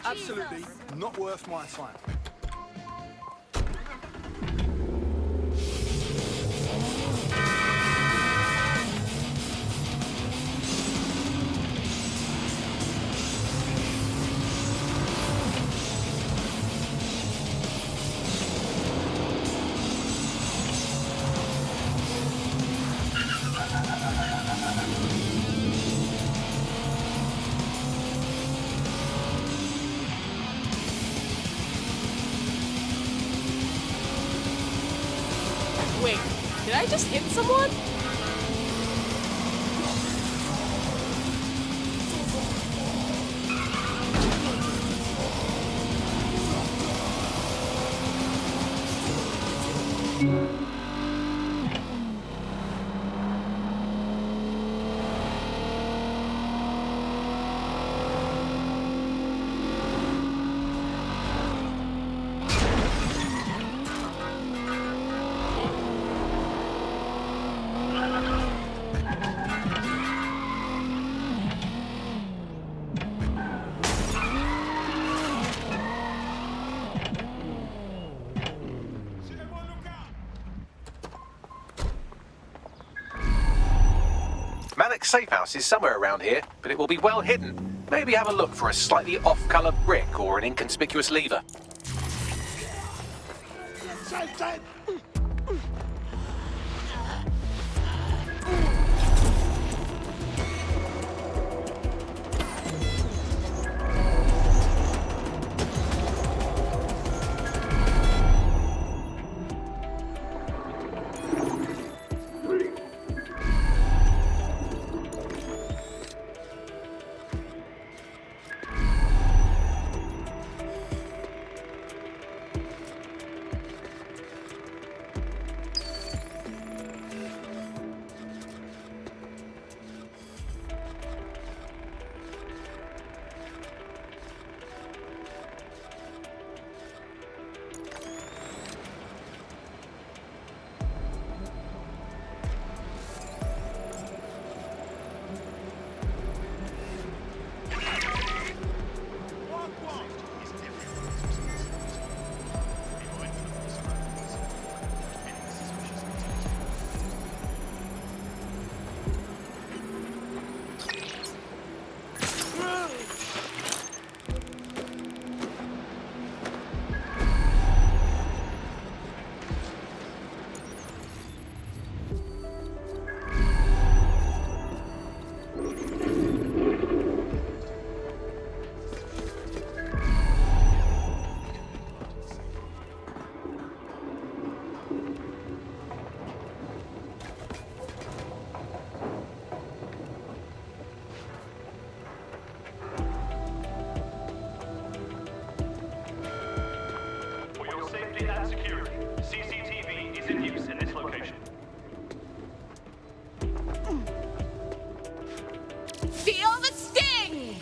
Absolutely not worth my time. Wait, did I just hit someone? Manic's safe house is somewhere around here, but it will be well hidden. Maybe have a look for a slightly off-colour brick or an inconspicuous lever. For your safety and security, CCTV is in use in this location. Feel the sting!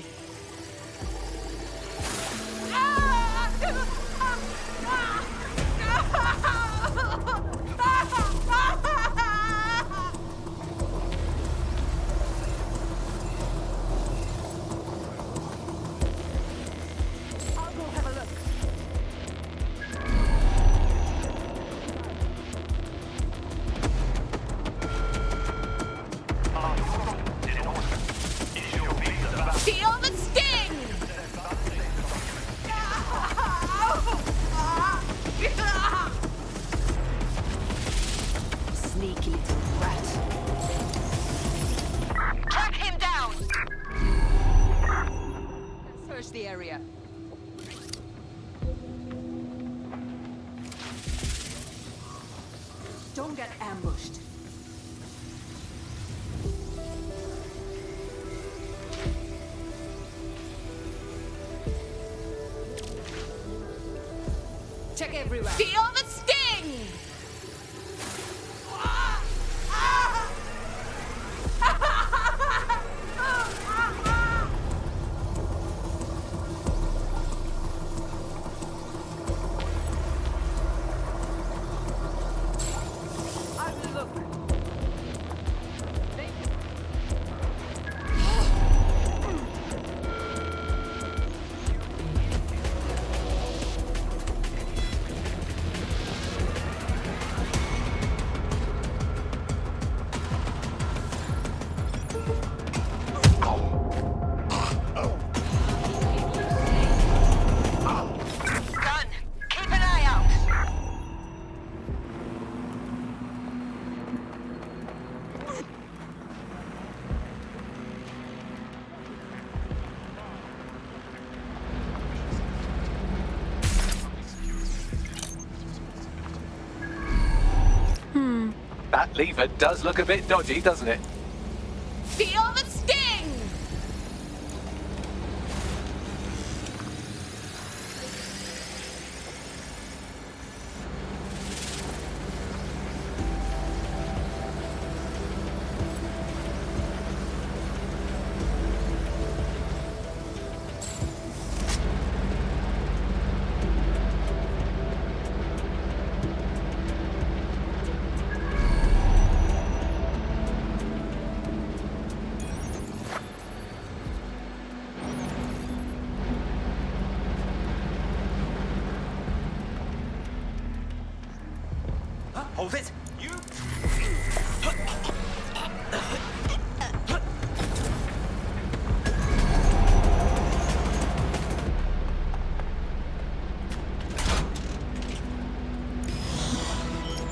I'll go have a look. Feel the sting! Sneaky little rat. Track him down! Search the area. Don't get ambushed. Check everywhere. Feel the sting! I will look. Thank you. That lever does look a bit dodgy, doesn't it? Feel the sting! Hold it! You!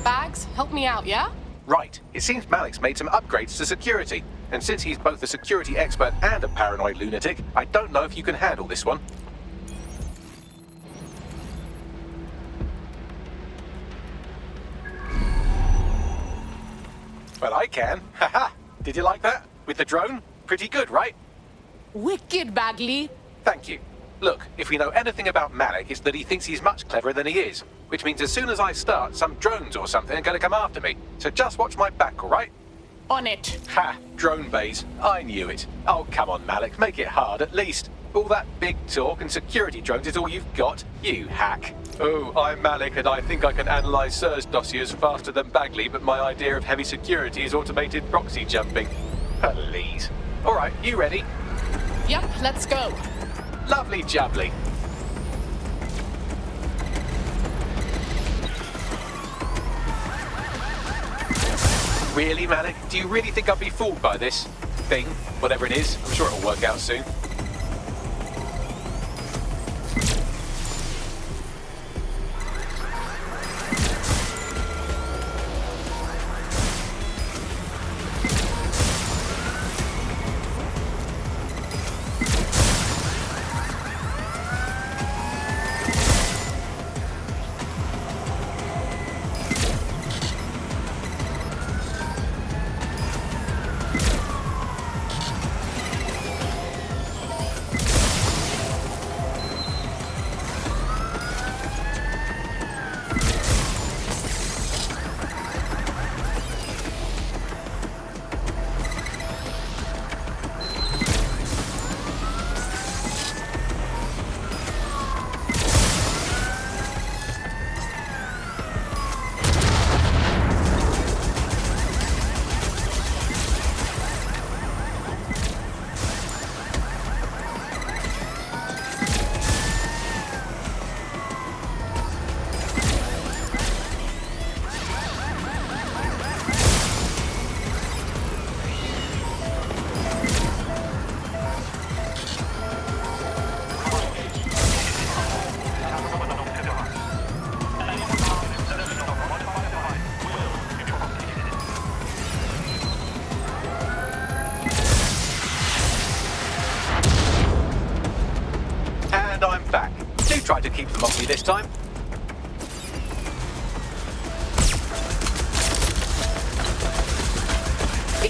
Bags, help me out, yeah? Right. It seems Malik's made some upgrades to security. And since he's both a security expert and a paranoid lunatic, I don't know if you can handle this one. Well, I can. Haha! Did you like that? With the drone? Pretty good, right? Wicked, Bagley. Thank you. Look, if we know anything about Malik, it's that he thinks he's much cleverer than he is. Which means as soon as I start, some drones or something are going to come after me. So just watch my back, all right? On it. Ha! Drone bays. I knew it. Oh, come on, Malik. Make it hard, at least. All that big talk and security drones is all you've got? You hack. Oh, I'm Malik, and I think I can analyze SIRS dossiers faster than Bagley, but my idea of heavy security is automated proxy jumping. Please. All right, you ready? Yep, let's go. Lovely jubbly. Really, Malik? Do you really think I'll be fooled by this thing? Whatever it is, I'm sure it'll work out soon. And I'm back. Do try to keep them off me this time.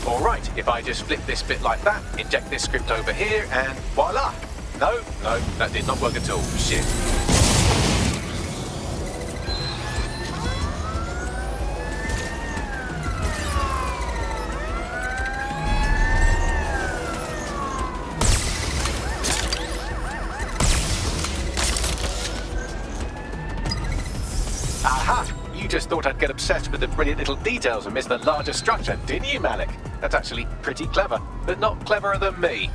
Alright, if I just flip this bit like that, inject this script over here, and voila! No, that did not work at all. Shit. Aha! You just thought I'd get obsessed with the brilliant little details and miss the larger structure, didn't you, Malik? That's actually pretty clever, but not cleverer than me.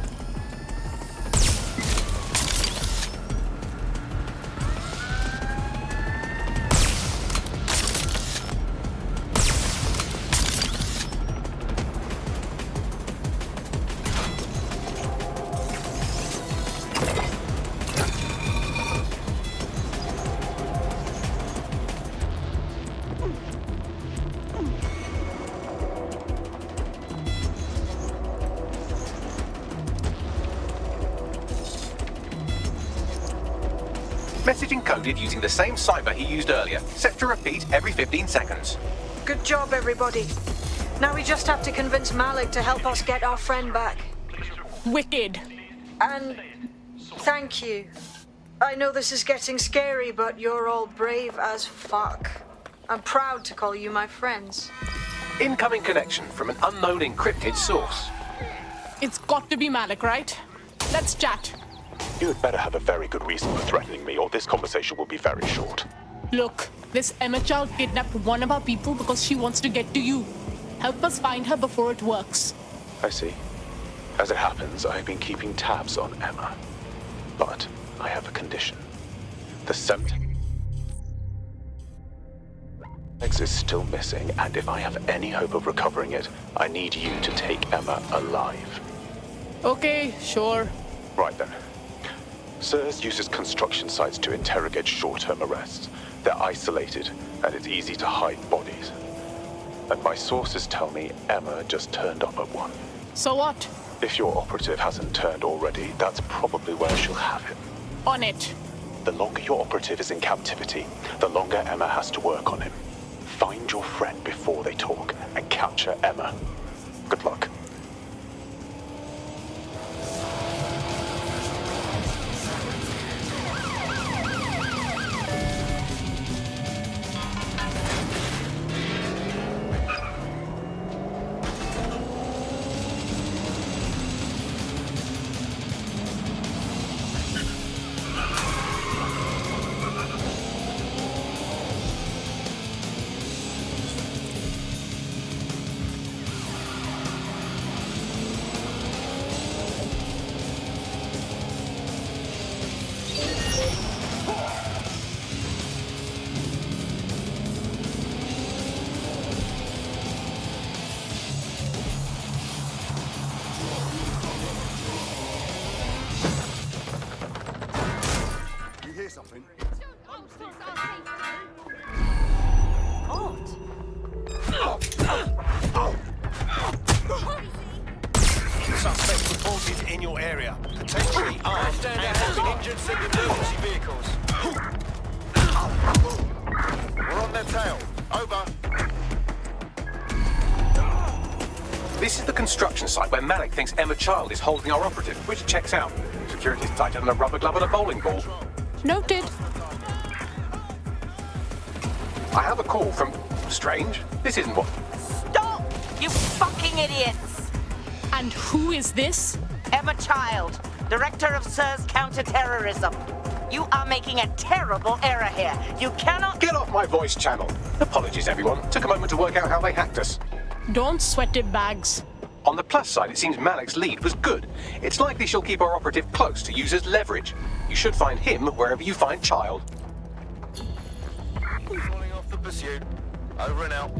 Message encoded using the same cipher he used earlier, set to repeat every 15 seconds. Good job, everybody. Now we just have to convince Malik to help us get our friend back. Wicked. And thank you. I know this is getting scary, but you're all brave as fuck. I'm proud to call you my friends. Incoming connection from an unknown encrypted source. It's got to be Malik, right? Let's chat. You had better have a very good reason for threatening me, or this conversation will be very short. Look, this Emma child kidnapped one of our people because she wants to get to you. Help us find her before it works. I see. As it happens, I have been keeping tabs on Emma. But I have a condition. The Semtex is still missing, and if I have any hope of recovering it, I need you to take Emma alive. Okay, sure. Right then. SIRS uses construction sites to interrogate short-term arrests. They're isolated, and it's easy to hide bodies. And my sources tell me Emma just turned up at one. So what? If your operative hasn't turned already, that's probably where she'll have him. On it. The longer your operative is in captivity, the longer Emma has to work on him. Find your friend before they talk, and capture Emma. Good luck. You hear something? Suspects reported in your area. Potentially armed and have been injured, send emergency vehicles. We're on their tail. Over. This is the construction site where Malik thinks Emma Child is holding our operative, which checks out. Security's tighter than a rubber glove on a bowling ball. Noted. I have a call from... Strange. This isn't what... Stop! You fucking idiots! And who is this? Emma Child, Director of SIRS Counterterrorism. You are making a terrible error here. You cannot... Get off my voice channel. Apologies, everyone. Took a moment to work out how they hacked us. Don't sweat it, Bags. On the plus side, it seems Malik's lead was good. It's likely she'll keep our operative close to use as leverage. You should find him wherever you find Child. Calling off the pursuit. Over and out.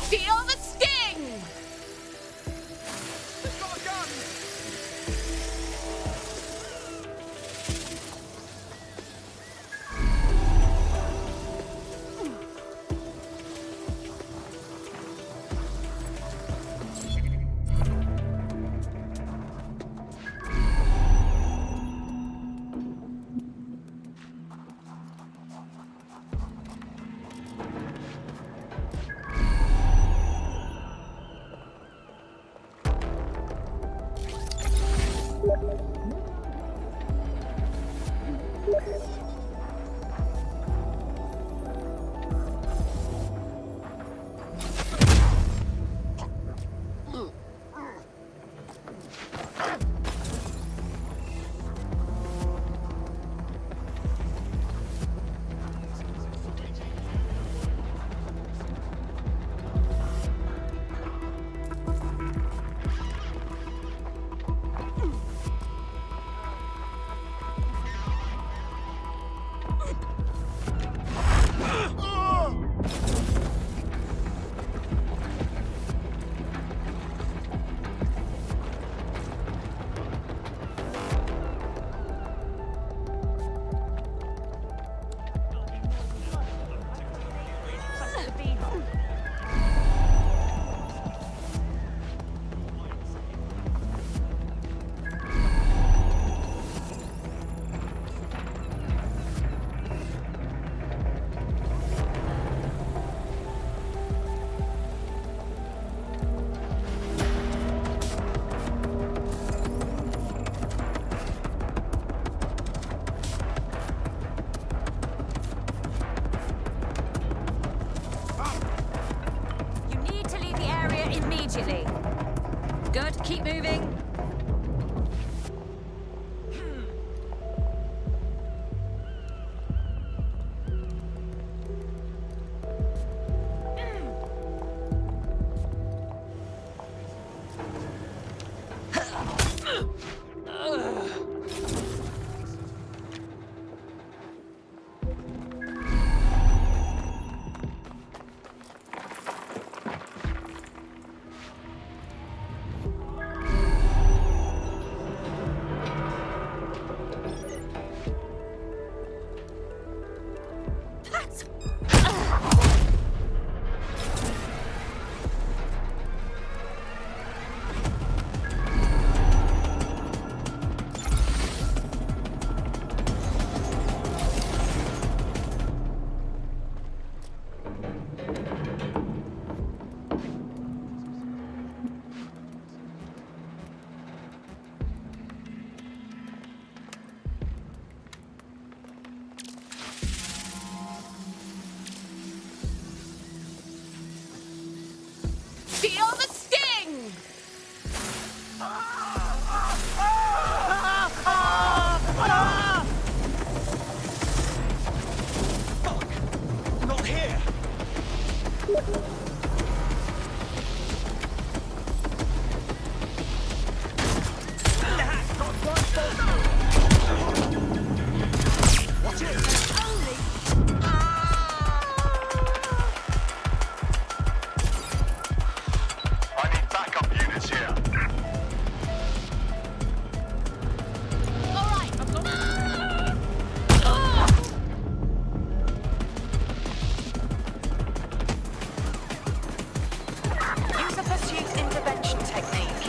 Feel the sting! Keep moving. Feel the sting! Not here! Watch it! I need backup units here. Use a pursuit intervention technique.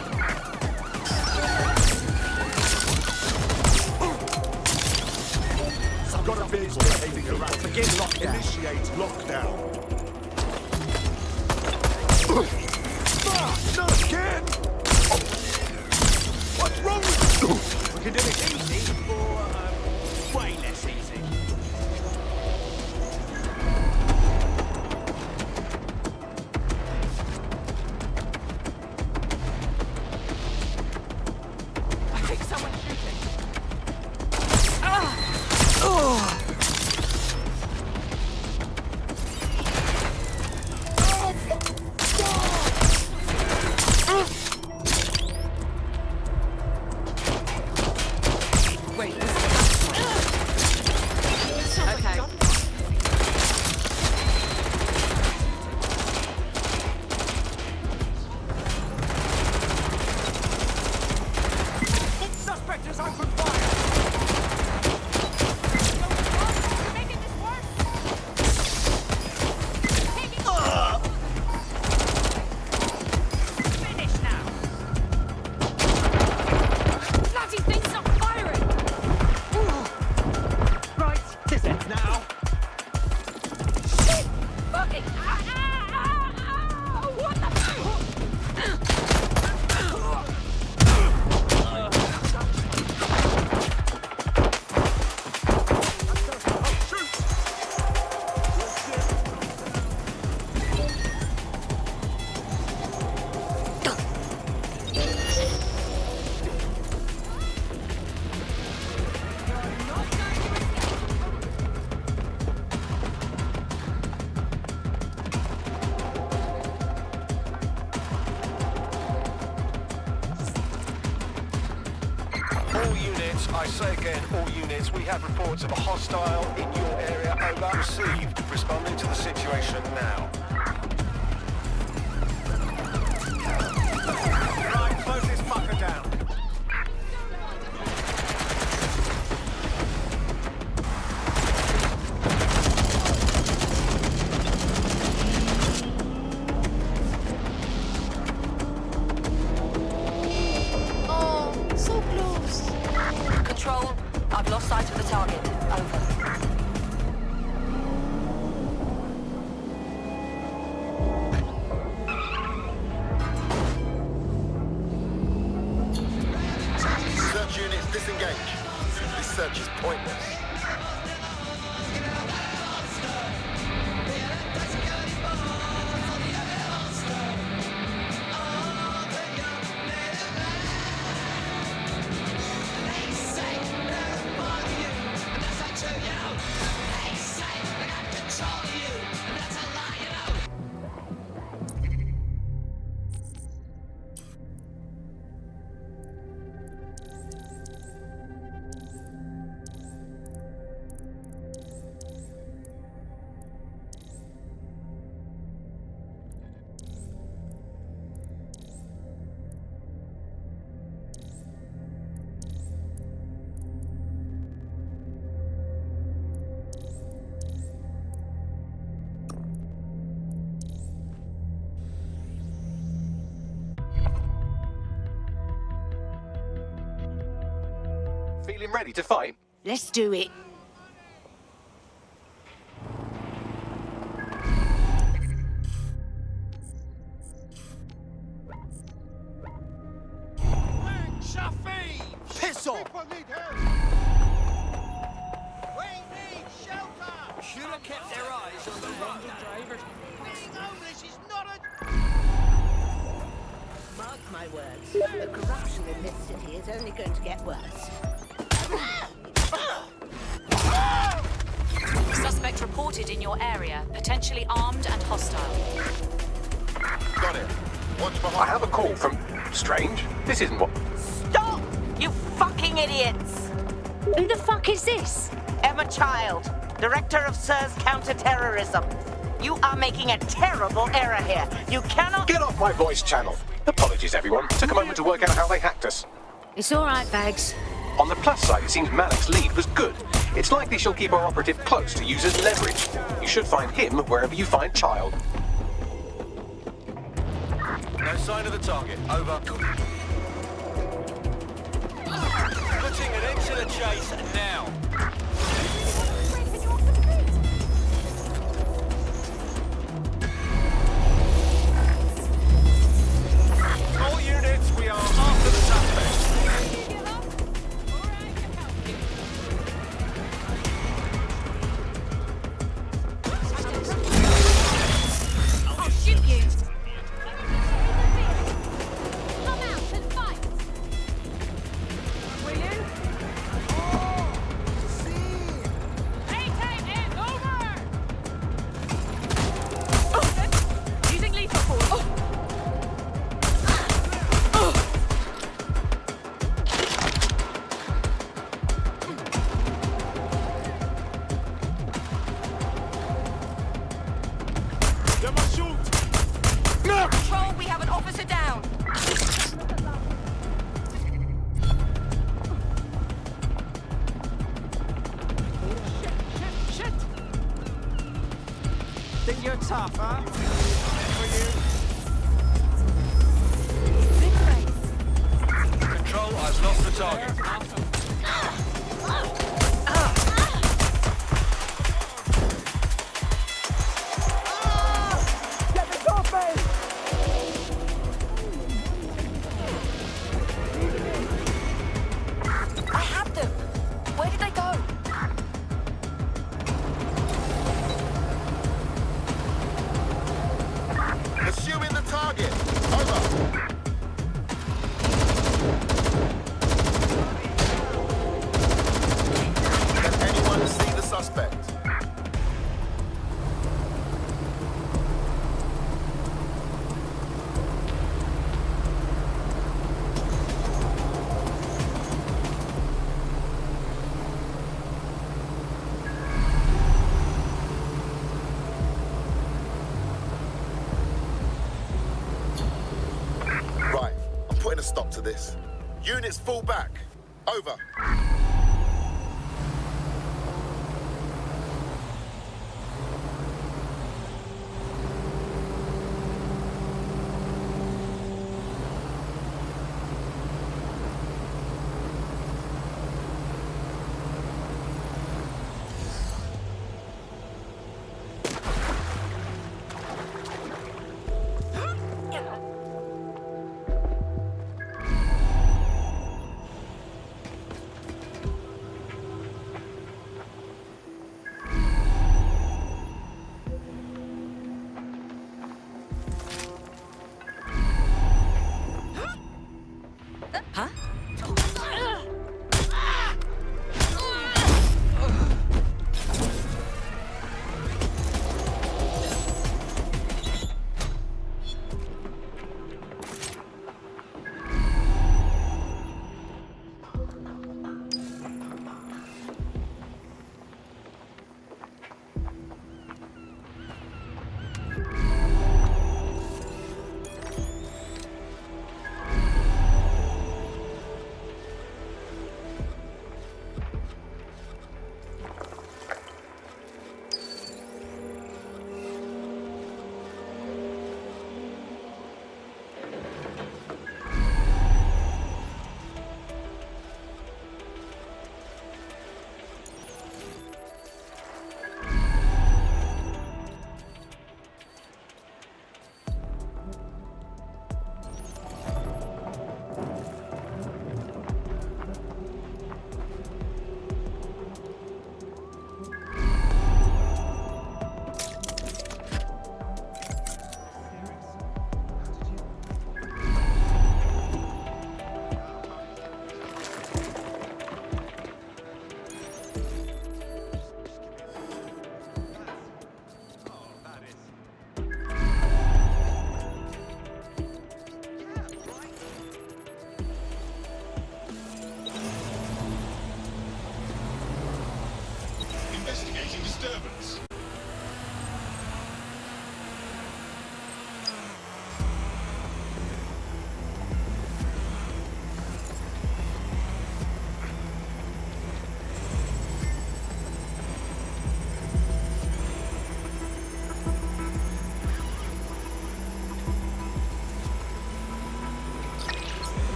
I've got a vehicle behaving erratically. Begin lockdown. Initiate lockdown. Not again! What's wrong with you? We can do it easy or way less easy. I think someone's shooting. Wait, okay. Suspect has opened fire! You're making this worse. Finish now. Bloody thing's not firing. Right, this ends now. Shit! Fucking! What the? All units, I say again, all units, we have reports of a hostile in your area. Over. Received. Responding to the situation now. Right, close this fucker down. Oh, so close. Control, I've lost sight of the target. Over. Search units disengage. This search is pointless. Feeling ready to fight? Let's do it. Piss off! Should have kept their eyes on the road. Being homeless is not a... Mark my words, the corruption in this city is only going to get worse. Suspect reported in your area, potentially armed and hostile. Got it. Watch behind. I have a call from... Strange. This isn't what... Stop! You fucking idiots! Who the fuck is this? Emma Child, Director of SIRS Counter-Terrorism. You are making a terrible error here. You cannot... Get off my voice channel. Apologies, everyone. Took a moment to work out how they hacked us. It's all right, Bags. On the plus side, it seems Malik's lead was good. It's likely she'll keep our operative close to use as leverage. You should find him wherever you find Child. No sign of the target. Over. Putting an end to the chase now. All units, we are after the suspect. I'll shoot you! Come out and fight! Will you? A-Team is over! Using lethal force. Control, we have an officer down. Shit! Think you're tough, huh? Control, I've lost the target. I have them. Where did they go? Pursuing the target. Over. Can anyone see the suspect? Right, I'm putting a stop to this. Units fall back. Over.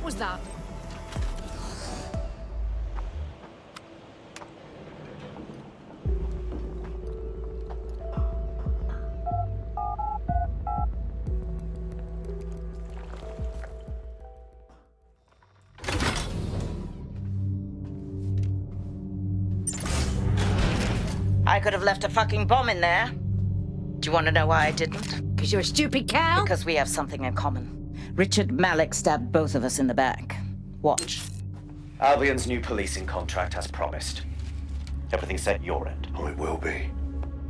was that? I could have left a fucking bomb in there. Do you want to know why I didn't? Because you're a stupid cow? Because we have something in common. Richard Malik stabbed both of us in the back. Watch. Albion's new policing contract as promised. Everything set your end. Oh, it will be.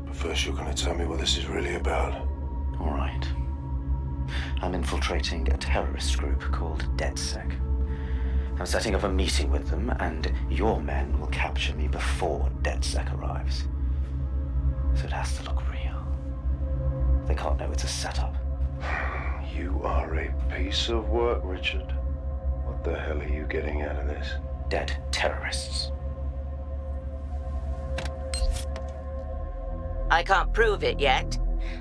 But first you're going to tell me what this is really about. All right. I'm infiltrating a terrorist group called DedSec. I'm setting up a meeting with them, and your men will capture me before DedSec arrives. So it has to look real. They can't know it's a setup. You are a piece of work, Richard. What the hell are you getting out of this? Dead terrorists. I can't prove it yet,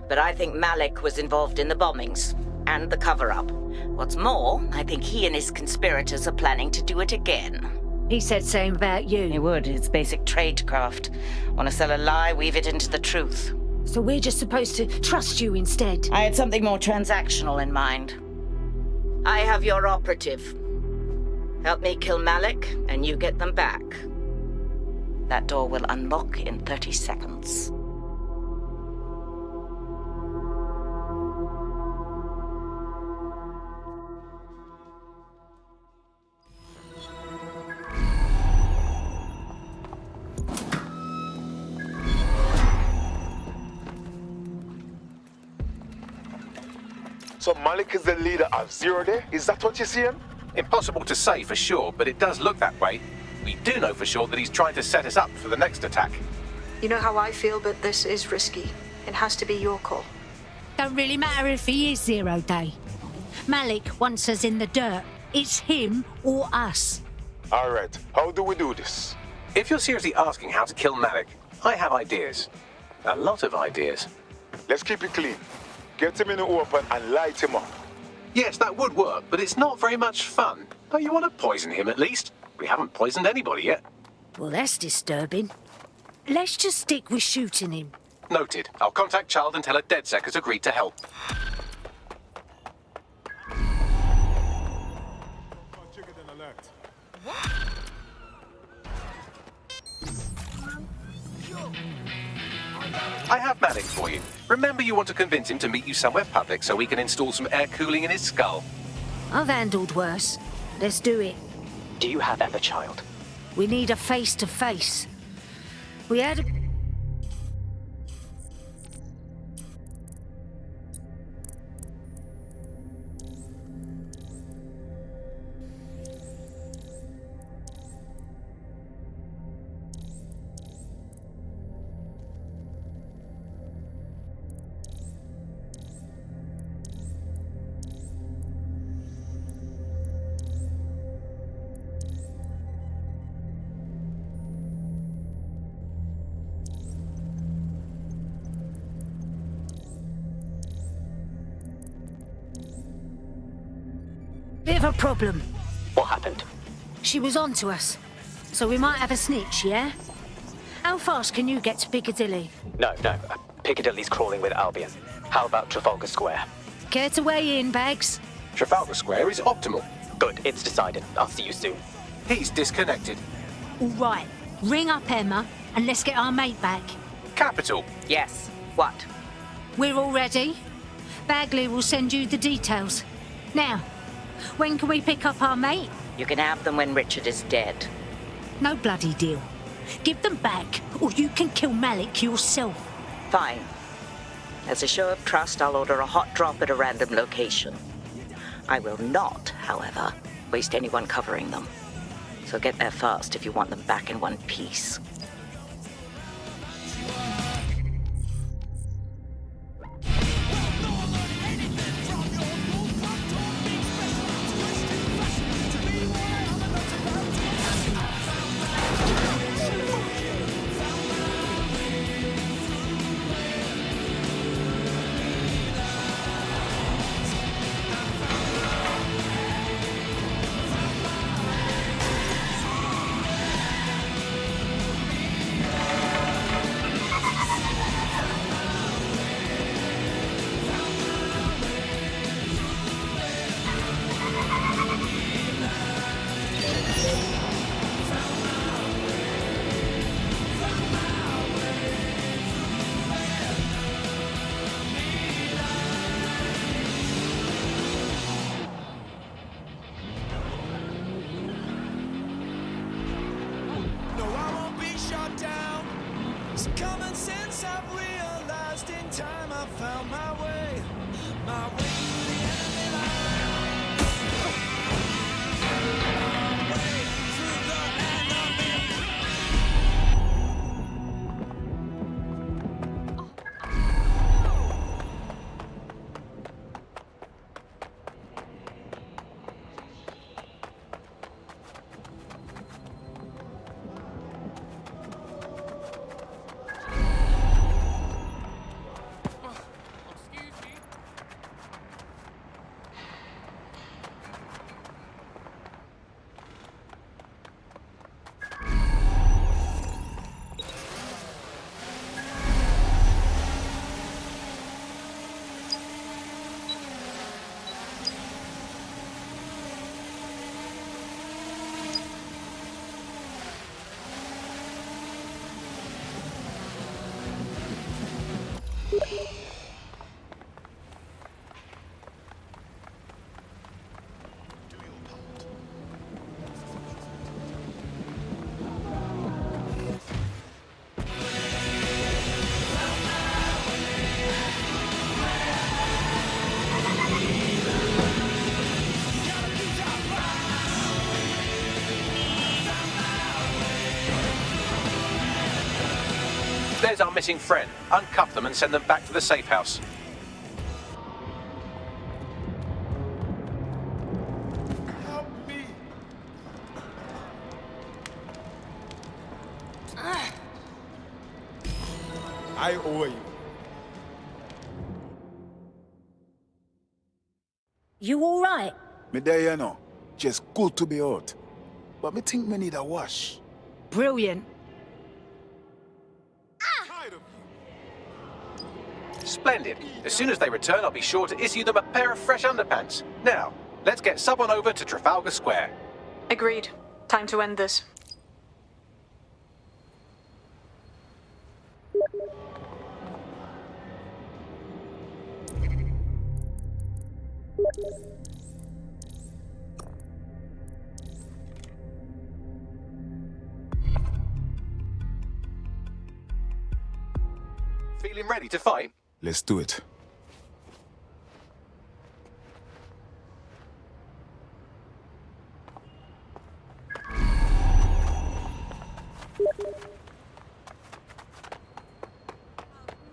but I think Malik was involved in the bombings and the cover-up. What's more, I think he and his conspirators are planning to do it again. He said same about you. He would. It's basic tradecraft. Want to sell a lie, weave it into the truth. So we're just supposed to trust you instead? I had something more transactional in mind. I have your operative. Help me kill Malik, and you get them back. That door will unlock in 30 seconds. So Malik is the leader of Zero Day? Is that what you're saying? Impossible to say for sure, but it does look that way. We do know for sure that he's trying to set us up for the next attack. You know how I feel, but this is risky. It has to be your call. Don't really matter if he is Zero Day. Malik wants us in the dirt. It's him or us. All right, how do we do this? If you're seriously asking how to kill Malik, I have ideas. A lot of ideas. Let's keep it clean. Get him in the open and light him up. Yes, that would work, but it's not very much fun. Don't you want to poison him at least? We haven't poisoned anybody yet. Well, that's disturbing. Let's just stick with shooting him. Noted. I'll contact Child and tell her DedSec has agreed to help. I have Malik for you. Remember, you want to convince him to meet you somewhere public so we can install some air cooling in his skull. I've handled worse. Let's do it. Do you have Emma, Child? We need a face-to-face. We had a... bit of a problem. What happened? She was on to us. So we might have a snitch, yeah? How fast can you get to Piccadilly? No. Piccadilly's crawling with Albion. How about Trafalgar Square? Care to weigh in, Bags? Trafalgar Square is optimal. Good, it's decided. I'll see you soon. He's disconnected. All right. Ring up Emma and let's get our mate back. Capital. Yes. What? We're all ready. Bagley will send you the details. Now, when can we pick up our mate? You can have them when Richard is dead. No bloody deal. Give them back, or you can kill Malik yourself. Fine. As a show of trust, I'll order a hot drop at a random location. I will not, however, waste anyone covering them. So get there fast if you want them back in one piece. missing friend. Uncuff them and send them back to the safe house. I owe you. You all right? Me there, you know. Just good to be out. But me think me need a wash. Brilliant. Splendid. As soon as they return, I'll be sure to issue them a pair of fresh underpants. Now, let's get Sub on over to Trafalgar Square. Agreed. Time to end this. Feeling ready to fight? Let's do it.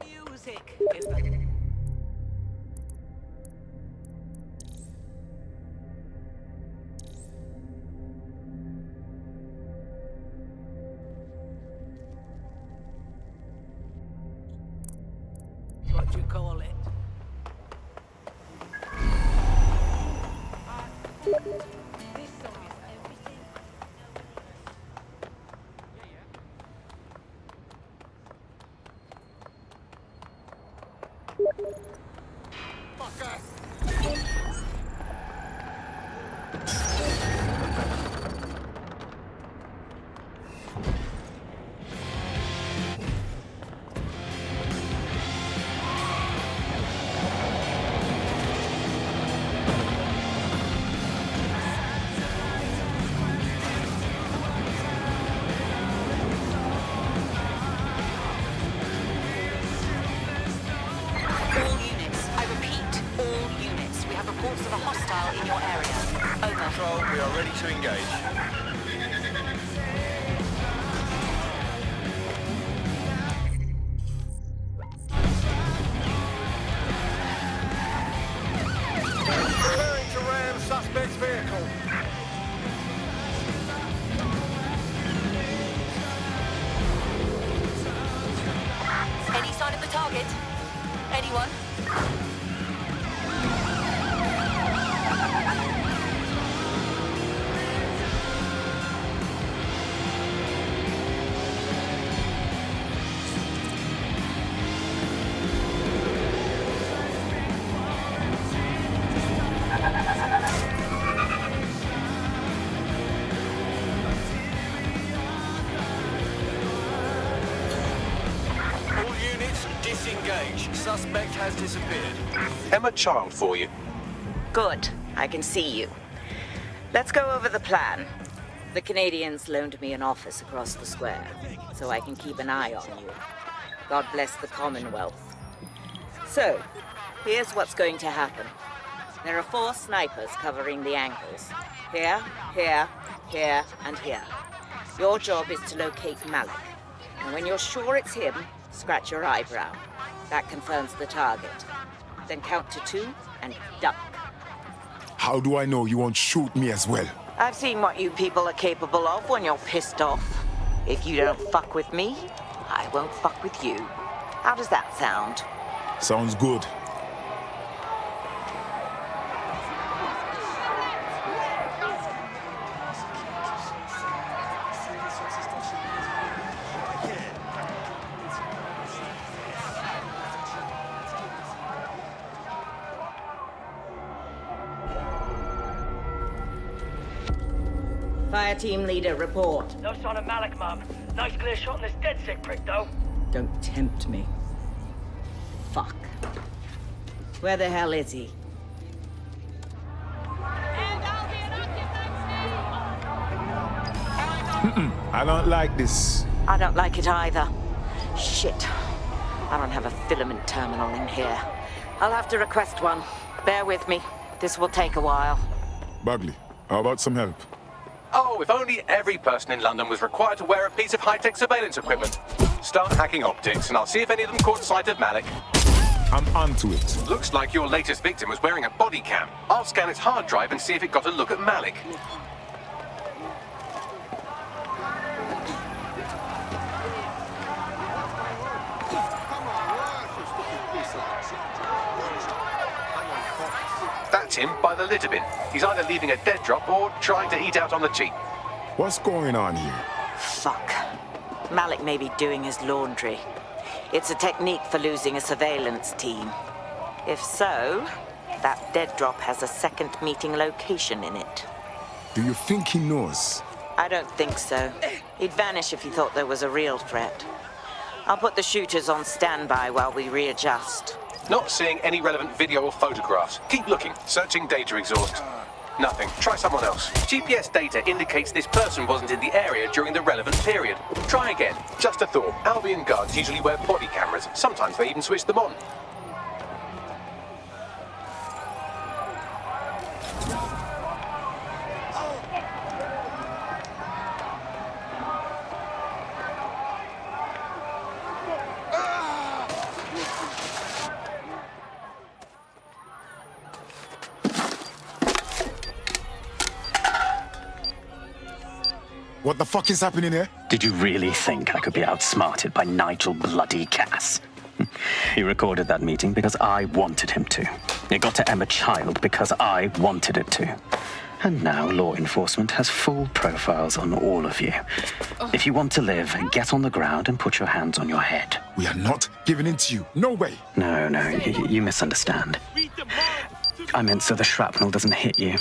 Music. What you call it? This song is everything. All units, I repeat, all units. We have reports of a hostile in your area. Over. Control, we are ready to engage. Preparing to ram suspect's vehicle. Any sign of the target? Anyone? All units, disengage. Suspect has disappeared. Emma Child for you. Good. I can see you. Let's go over the plan. The Canadians loaned me an office across the square, so I can keep an eye on you. God bless the Commonwealth. So, here's what's going to happen. There are 4 snipers covering the angles. Here, here, here, and here. Your job is to locate Malik. And when you're sure it's him, scratch your eyebrow. That confirms the target. Then count to 2 and duck. How do I know you won't shoot me as well? I've seen what you people are capable of when you're pissed off. If you don't fuck with me, I won't fuck with you. How does that sound? Sounds good. Fire team leader, report. No sign of Malik, Mum. Nice clear shot on this dead sick prick, though. Don't tempt me. Fuck. Where the hell is he? I don't like this. I don't like it either. Shit. I don't have a filament terminal in here. I'll have to request one. Bear with me. This will take a while. Bagley, how about some help? Oh, if only every person in London was required to wear a piece of high-tech surveillance equipment. Start hacking optics, and I'll see if any of them caught sight of Malik. I'm onto it. Looks like your latest victim was wearing a body cam. I'll scan its hard drive and see if it got a look at Malik. That's him by the litter bin. He's either leaving a dead drop or trying to eat out on the cheap. What's going on here? Fuck. Malik may be doing his laundry. It's a technique for losing a surveillance team. If so, that dead drop has a second meeting location in it. Do you think he knows? I don't think so. He'd vanish if he thought there was a real threat. I'll put the shooters on standby while we readjust. Not seeing any relevant video or photographs. Keep looking. Searching data exhaust. Nothing. Try someone else. GPS data indicates this person wasn't in the area during the relevant period. Try again. Just a thought. Albion guards usually wear body cameras. Sometimes they even switch them on. What the fuck is happening here? Did you really think I could be outsmarted by Nigel bloody Cass? He recorded that meeting because I wanted him to. It got to Emma Child because I wanted it to. And now law enforcement has full profiles on all of you. If you want to live, get on the ground and put your hands on your head. We are not giving in to you. No way. No, you misunderstand. I meant so the shrapnel doesn't hit you.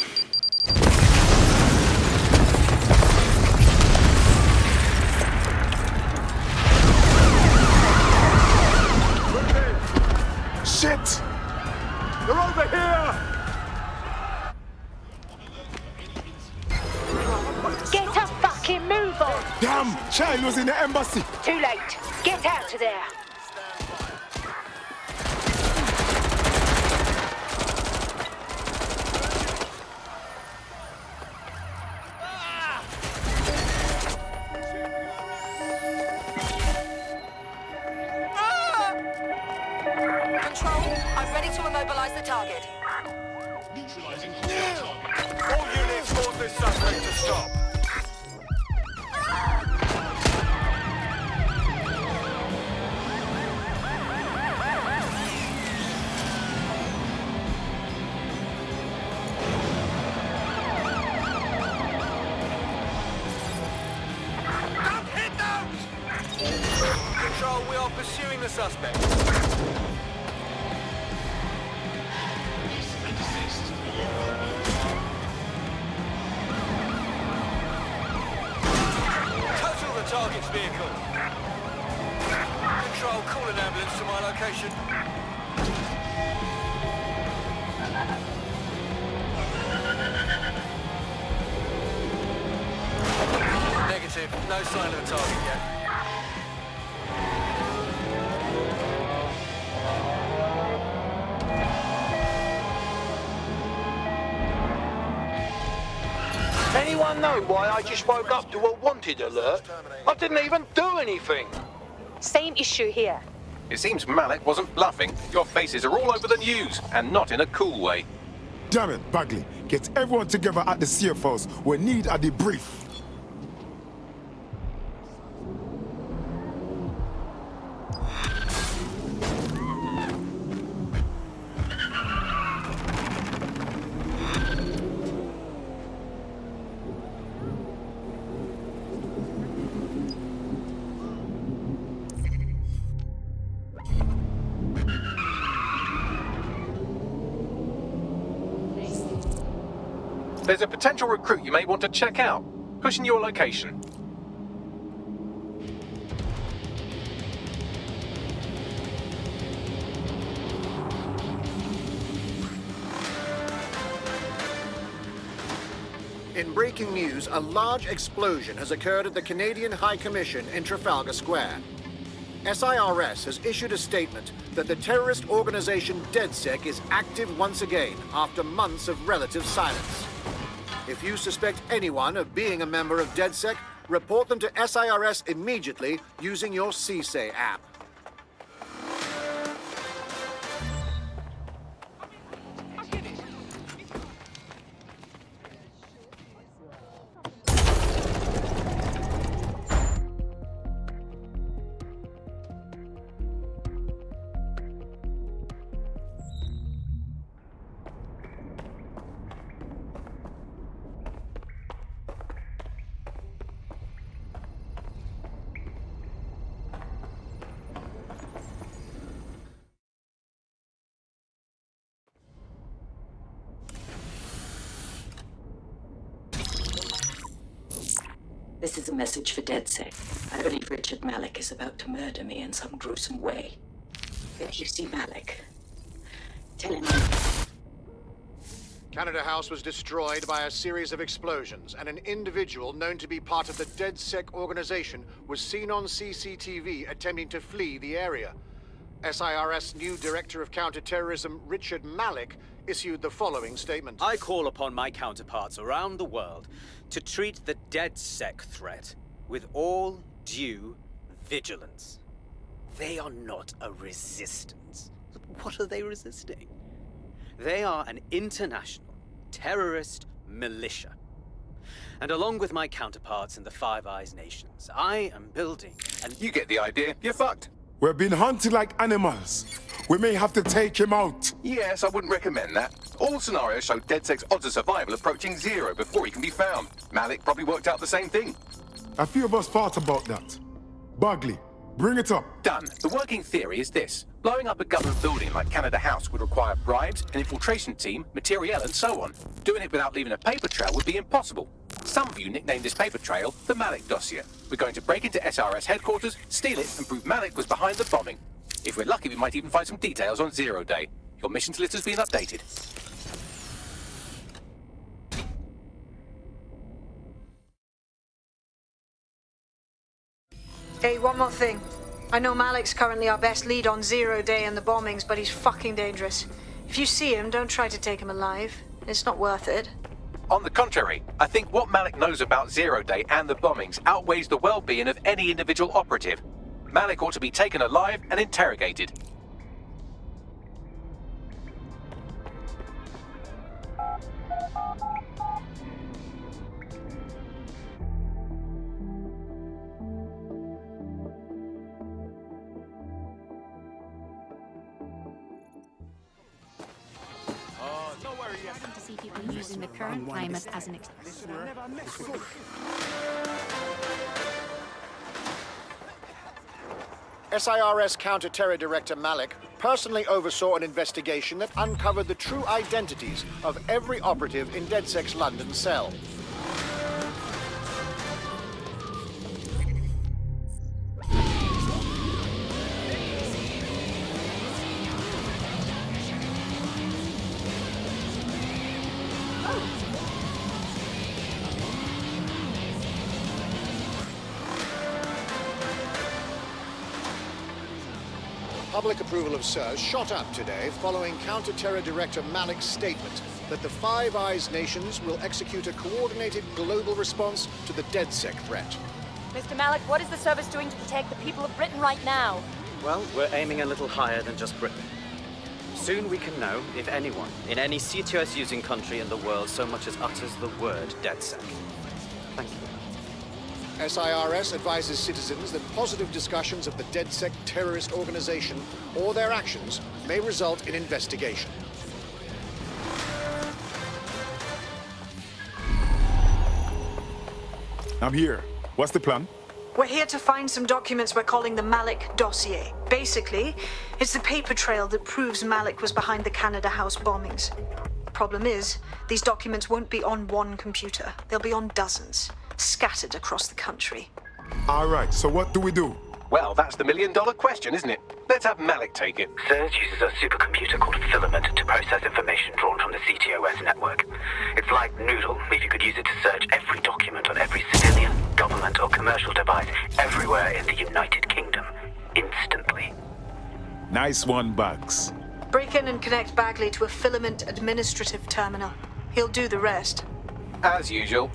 Shit! They're over here! Get a fucking move on! Damn! Child was in the embassy! Too late. Get out of there. Control, I'm ready to immobilize the target. All units want this suspect to stop. Don't hit those! Control, we are pursuing the suspect. Total the target's vehicle. Control, call an ambulance to my location. Negative. No sign of the target yet. Anyone know why I just woke up to a wanted alert? I didn't even do anything. Same issue here. It seems Malik wasn't bluffing. Your faces are all over the news, and not in a cool way. Damn it, Bagley. Get everyone together at the CFOs. We need a debrief. There's a potential recruit you may want to check out. Pushing your location. In breaking news, a large explosion has occurred at the Canadian High Commission in Trafalgar Square. SIRS has issued a statement that the terrorist organization DedSec is active once again after months of relative silence. If you suspect anyone of being a member of DedSec, report them to SIRS immediately using your CSAY app. This is a message for DedSec. I believe Richard Malik is about to murder me in some gruesome way. If you see Malik, tell him Canada House was destroyed by a series of explosions, and an individual known to be part of the DedSec organization was seen on CCTV attempting to flee the area. SIRS new Director of Counterterrorism, Richard Malik, issued the following statement. I call upon my counterparts around the world to treat the DedSec threat with all due vigilance. They are not a resistance. What are they resisting? They are an international terrorist militia. And along with my counterparts in the Five Eyes nations, I am building an... You get the idea. You're fucked. We're being hunted like animals. We may have to take him out. Yes, I wouldn't recommend that. All scenarios show DedSec's odds of survival approaching 0 before he can be found. Malik probably worked out the same thing. A few of us thought about that. Bagley, bring it up. Done. The working theory is this. Blowing up a government building like Canada House would require bribes, an infiltration team, materiel, and so on. Doing it without leaving a paper trail would be impossible. Some of you nicknamed this paper trail the Malik dossier. We're going to break into SRS headquarters, steal it, and prove Malik was behind the bombing. If we're lucky, we might even find some details on Zero Day. Your missions list has been updated. Hey, one more thing. I know Malik's currently our best lead on Zero Day and the bombings, but he's fucking dangerous. If you see him, don't try to take him alive. It's not worth it. On the contrary, I think what Malik knows about Zero Day and the bombings outweighs the well-being of any individual operative. Malik ought to be taken alive and interrogated. To see people using the current climate as an SIRS Counter-Terror Director Malik personally oversaw an investigation that uncovered the true identities of every operative in DedSec's London cell. Public approval of SIRS shot up today following Counter-Terror Director Malik's statement that the Five Eyes nations will execute a coordinated global response to the DedSec threat. Mr. Malik, what is the service doing to protect the people of Britain right now? Well, we're aiming a little higher than just Britain. Soon we can know if anyone in any CTOS-using country in the world so much as utters the word DedSec. Thank you. SIRS advises citizens that positive discussions of the DedSec terrorist organization or their actions may result in investigation. I'm here. What's the plan? We're here to find some documents we're calling the Malik dossier. Basically, it's the paper trail that proves Malik was behind the Canada House bombings. Problem is, these documents won't be on one computer. They'll be on dozens, scattered across the country. All right, so what do we do? Well, that's the million-dollar question, isn't it? Let's have Malik take it. SIRS uses a supercomputer called Filament to process information drawn from the CTOS network. It's like Noodle, if you could use it to search every document on every civilian, government or commercial device everywhere in the United Kingdom, instantly. Nice one, Bugs. Break in and connect Bagley to a Filament administrative terminal. He'll do the rest. As usual.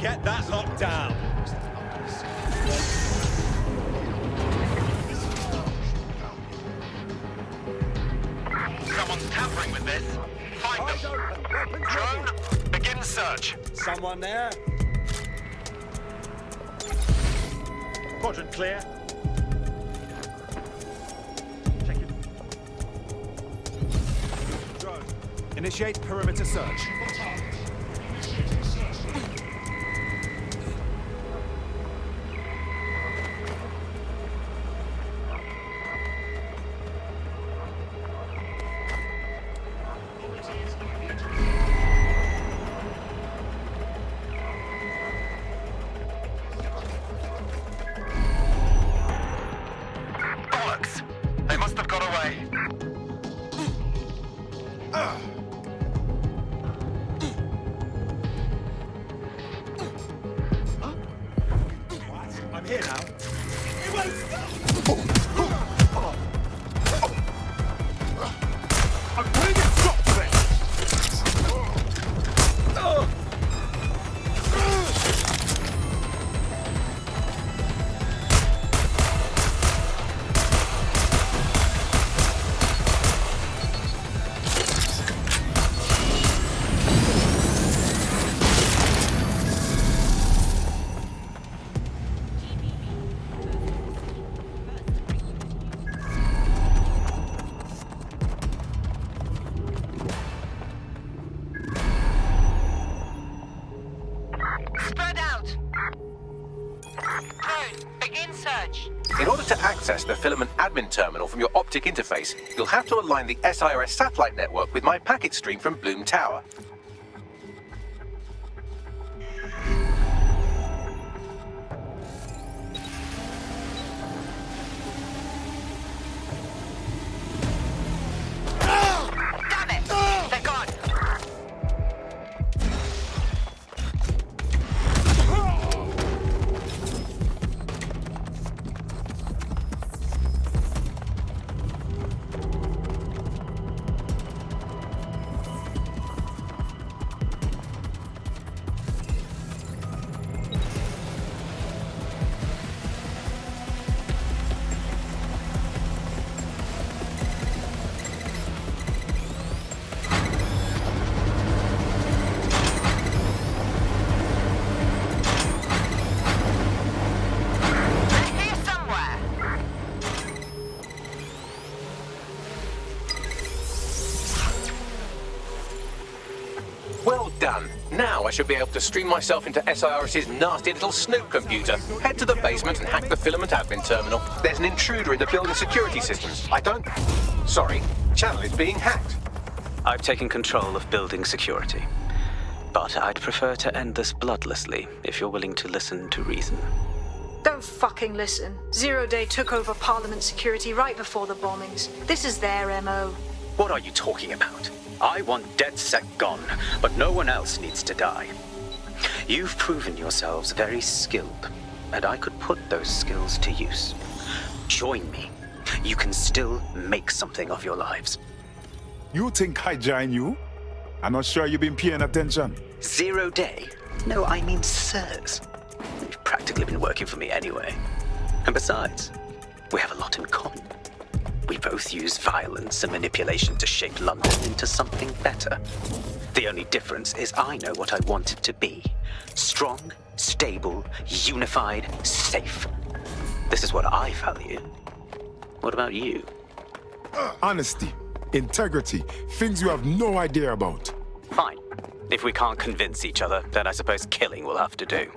Get that locked down. Someone's tampering with this. Find them. Drone, begin search. Someone there? Quadrant clear. Check it. Drone, initiate perimeter search. Bollocks! They must have got away. I'm here now. I'm putting a stop to it! Spread out. Drone, begin search. In order to access the Filament admin terminal from your optic interface, you'll have to align the SIRS satellite network with my packet stream from Bloom Tower. Damn it! They're gone. They're here somewhere. Well done. Now I should be able to stream myself into SIRS's nasty little snoop computer, head to the basement and hack the Filament admin terminal. There's an intruder in the building security systems. Sorry, channel is being hacked. I've taken control of building security. But I'd prefer to end this bloodlessly if you're willing to listen to reason. Don't fucking listen. Zero Day took over Parliament security right before the bombings. This is their MO. What are you talking about? I want DedSec gone, but no one else needs to die. You've proven yourselves very skilled, and I could put those skills to use. Join me. You can still make something of your lives. You think I join you? I'm not sure you've been paying attention. 0 Day? No, I mean sirs. You've practically been working for me anyway. And besides, we have a lot in common. We both use violence and manipulation to shape London into something better. The only difference is I know what I want it to be. Strong, stable, unified, safe. This is what I value. What about you? Honesty, integrity, things you have no idea about. Fine. If we can't convince each other, then I suppose killing will have to do.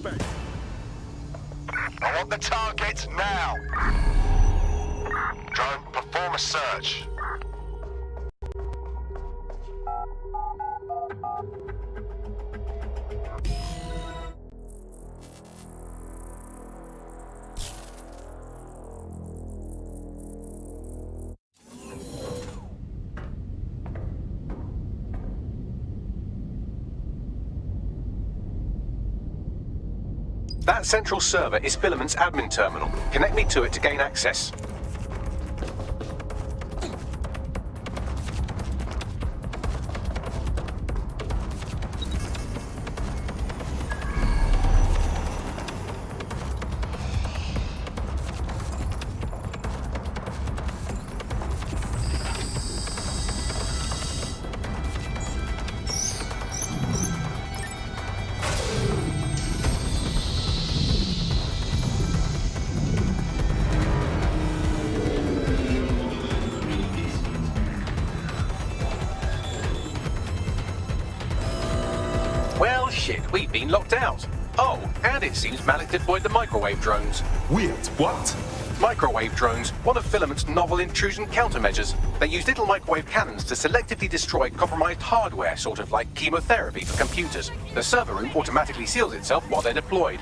suspect. I want the target now. Drone, perform a search. That central server is Filament's admin terminal. Connect me to it to gain access. Well, shit, we've been locked out. Oh, and it seems Malik deployed the microwave drones. Wait, what? Microwave drones, one of Filament's novel intrusion countermeasures. They use little microwave cannons to selectively destroy compromised hardware, sort of like chemotherapy for computers. The server room automatically seals itself while they're deployed.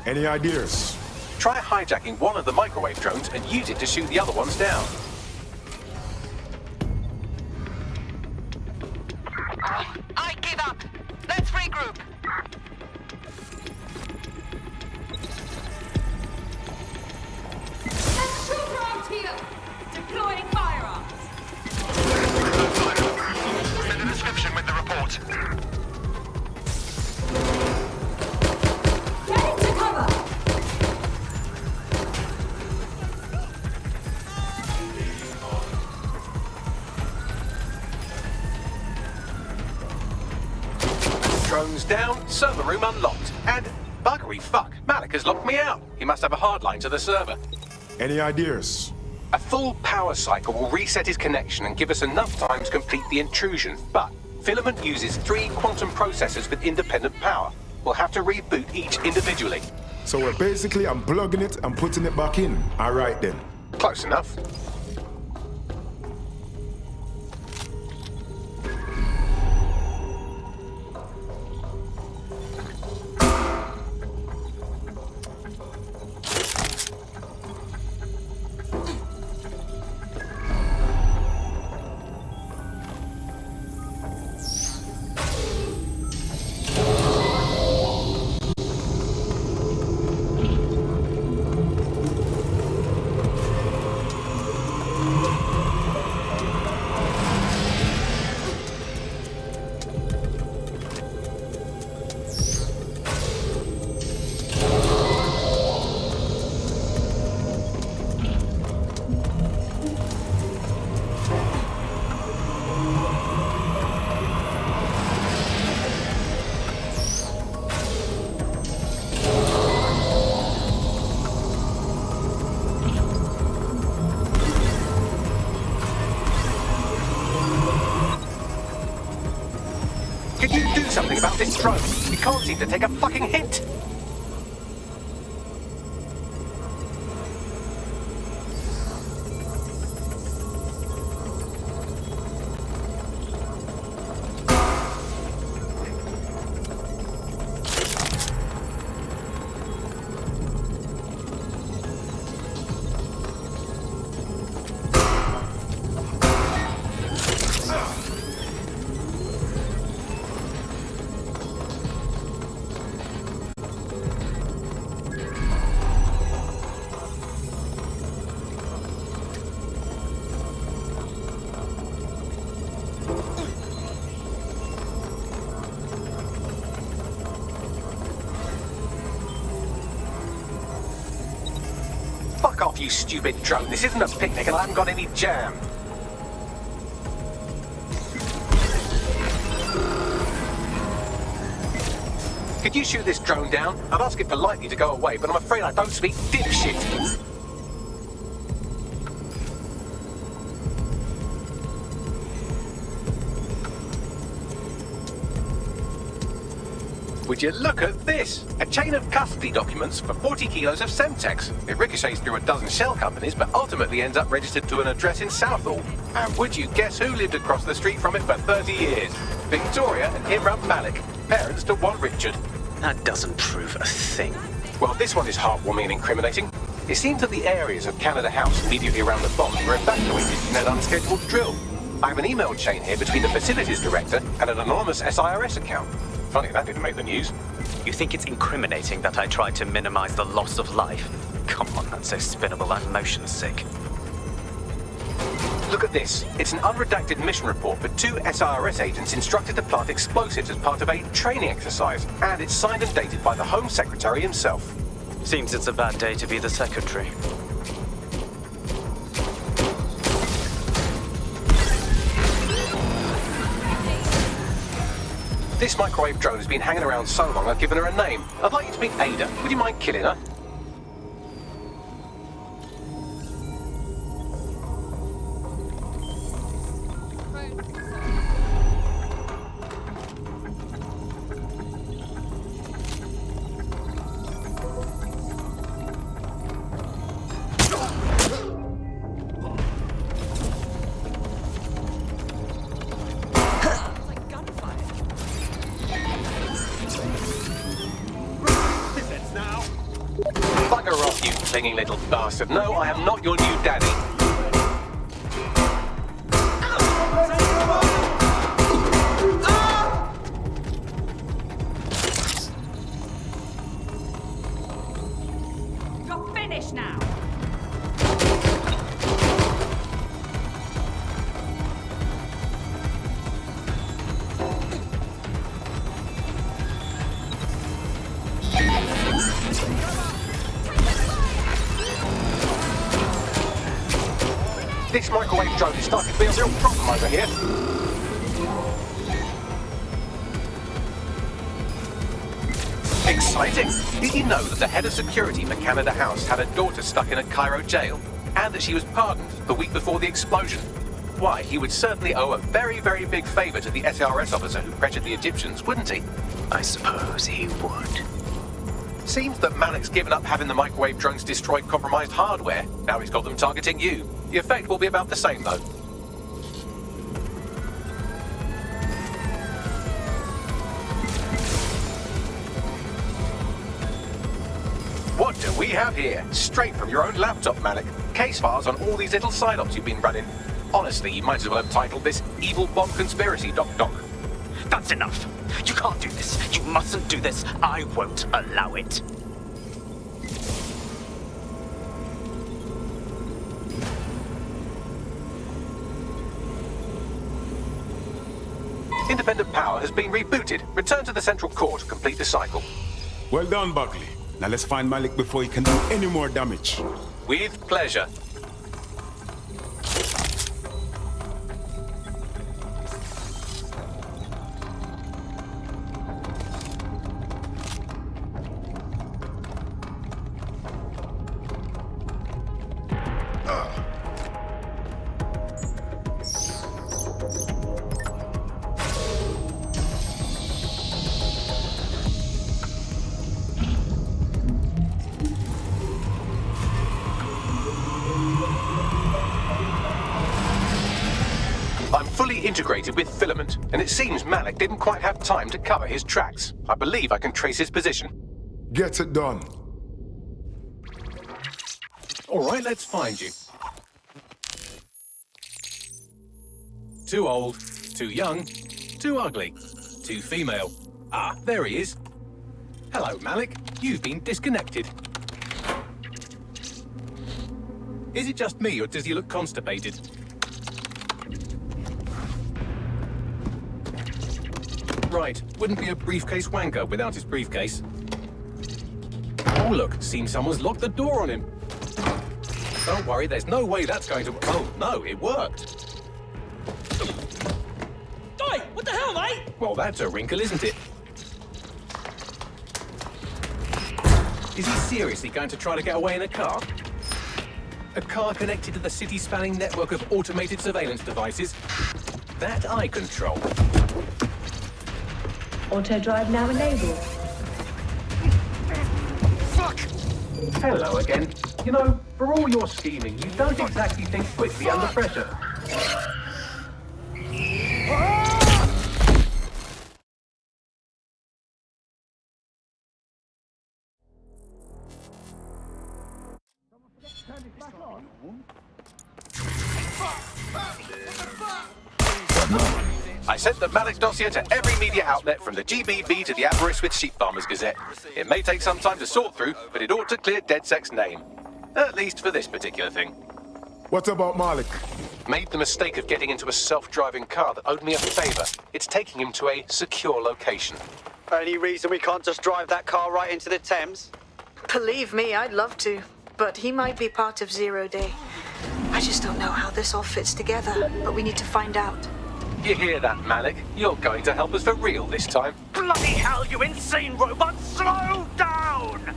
Any ideas? Try hijacking one of the microwave drones and use it to shoot the other ones down. I give up. Let's regroup. Shooter out here! Deploying firearms! Send a description with the report. Get into cover! Drones down, server room unlocked, and buggery fuck, Malik has locked me out. He must have a hard line to the server. Any ideas? A full power cycle will reset his connection and give us enough time to complete the intrusion, but Filament uses 3 quantum processors with independent power. We'll have to reboot each individually. So we're basically unplugging it and putting it back in. All right then. Close enough. Could you do something about this drone? It can't seem to take a fucking hint. Fuck off, you stupid drone. This isn't a picnic and I haven't got any jam. Could you shoot this drone down? I'd ask it politely to go away, but I'm afraid I don't speak dipshit. Would you look at this? A chain of custody documents for 40 kilos of Semtex. It ricochets through a dozen shell companies, but ultimately ends up registered to an address in Southall. And would you guess who lived across the street from it for 30 years? Victoria and Imran Malik, parents to one Richard. That doesn't prove a thing. Well, this one is heartwarming and incriminating. It seems that the areas of Canada House immediately around the bomb were evacuated in an unscheduled drill. I have an email chain here between the facilities director and an anonymous SIRS account. Funny that didn't make the news. You think it's incriminating that I tried to minimize the loss of life? Come on, that's so spinnable, I'm motion sick. Look at this. It's an unredacted mission report for 2 SIRS agents instructed to plant explosives as part of a training exercise. And it's signed and dated by the Home Secretary himself. Seems it's a bad day to be the secretary. This microwave drone has been hanging around so long I've given her a name. I'd like you to meet Ada. Would you mind killing her? Bugger off, you clinging little bastard. No, I am not your new daddy. You're finished now. This microwave drone is starting to be a real problem over here. Exciting! Did you know that the head of security for Canada House had a daughter stuck in a Cairo jail? And that she was pardoned the week before the explosion? Why, he would certainly owe a very, very big favor to the SRS officer who pressured the Egyptians, wouldn't he? I suppose he would. Seems that Malik's given up having the microwave drones destroy compromised hardware. Now he's got them targeting you. The effect will be about the same, though. What do we have here? Straight from your own laptop, Malik. Case files on all these little side ops you've been running. Honestly, you might as well have titled this Evil Bomb Conspiracy, Doc. That's enough. You can't do this. You mustn't do this. I won't allow it. Independent power has been rebooted. Return to the central core to complete the cycle. Well done, Buckley. Now let's find Malik before he can do any more damage. With pleasure. I'm fully integrated with Filament, and it seems Malik didn't quite have time to cover his tracks. I believe I can trace his position. Get it done. All right, let's find you. Too old, too young, too ugly, too female. Ah, there he is. Hello, Malik. You've been disconnected. Is it just me, or does he look constipated? Right, wouldn't be a briefcase wanker without his briefcase. Oh look, seems someone's locked the door on him. Don't worry, there's no way that's going to... Oh, no, it worked. Oi, what the hell, mate? Well, that's a wrinkle, isn't it? Is he seriously going to try to get away in a car? A car connected to the city-spanning network of automated surveillance devices? That I control. Auto drive now enabled. Hello again. You know, for all your scheming, you don't exactly think quickly under pressure. I sent the Malik dossier to every media outlet from the GBB to the Aberystwyth Sheep Farmers Gazette. It may take some time to sort through, but it ought to clear DedSec's name. At least for this particular thing. What about Malik? Made the mistake of getting into a self-driving car that owed me a favor. It's taking him to a secure location. Any reason we can't just drive that car right into the Thames? Believe me, I'd love to. But he might be part of Zero Day. I just don't know how this all fits together, but we need to find out. You hear that, Malik? You're going to help us for real this time. Bloody hell, you insane robot! Slow down!